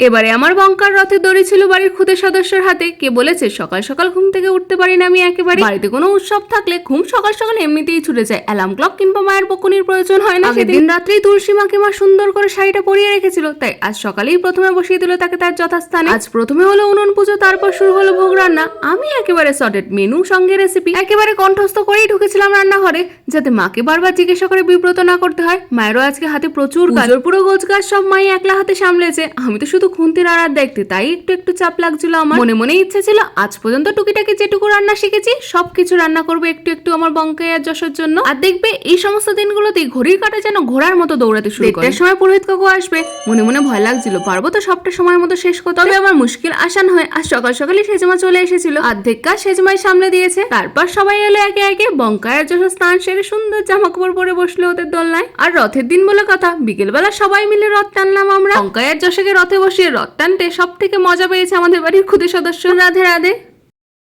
এবারে আমার বঙ্কার রথের দড়ি ছিল বাড়ির খুদে সদস্যের হাতে। কে বলেছে সকাল সকাল ঘুম থেকে উঠতে পারি না আমি একেবারে। বাড়িতে কোনো উৎসব থাকলে ঘুম সকাল সকাল এমনিতেই ছুটে যায়, অ্যালার্ম ক্লক কিংবা মায়ের বকুনির প্রয়োজন হয় না। আগের দিন রাত্রেই তুলসী মাকে মা সুন্দর করে শাড়িটা পরিয়ে রেখেছিল, তাই আজ সকালেই প্রথমে বসিয়ে দিল তাকে তার যথাস্থানে। আজ প্রথমে হলো উনুন পুজো, তারপর শুরু হলো ভোগ রান্না। আমি একেবারে সর্টেড মেনু সঙ্গে রেসিপি একেবারে কণ্ঠস্থ করেই ঢুকেছিলাম রান্নাঘরে, যাতে মাকে বারবার জিজ্ঞাসা করে বিব্রত না করতে হয়। মায়েরও আজকে হাতে প্রচুর কাজ, পুরো গোছগাছ সব মাই একলা হাতে সামলেছে। আমি তো শুধু খুন্তির আড়ার দেখতে, তাই একটু একটু চাপ লাগছিল আমার। মনে মনে ইচ্ছে ছিল আজ পর্যন্ত টুকিটাকি যেটুকু রান্না শিখেছি সবকিছু রান্না করবো একটু একটু আমার বঙ্কাই আর যশোর জন্য। আর দেখবে এই সমস্ত দিনগুলোতেই ঘড়ির কাঁটা যেন ঘোড়ার মতো দৌড়াতে শুরু করে। দেড়টার সময় পুরোহিত কাকু আসবে, মনে মনে ভয় লাগছিল পারবো তো সবটা সময়ের মতো শেষ করতে। তবে আমার মুশকিল আসান হয় আজ সকাল সকালই সেজমা চলে এসেছিল, অর্ধেক কাজ সেজমাই সামলে দিয়েছে। তারপর সবাই এলো একে একে। বঙ্কাই আর যশোর স্নান সেরে সুন্দর জামা কাপড় পরে বসলো ওদের দোলনায়। আর রথের দিন বলে কথা, বিকেলবেলা সবাই মিলে রথ টানলাম আমরা। বঙ্কাই আর যশোকে রথে বসিয়ে রথ টানতে সব থেকে মজা পেয়েছে আমাদের বাড়ির খুদে সদস্য। রাধে রাধে।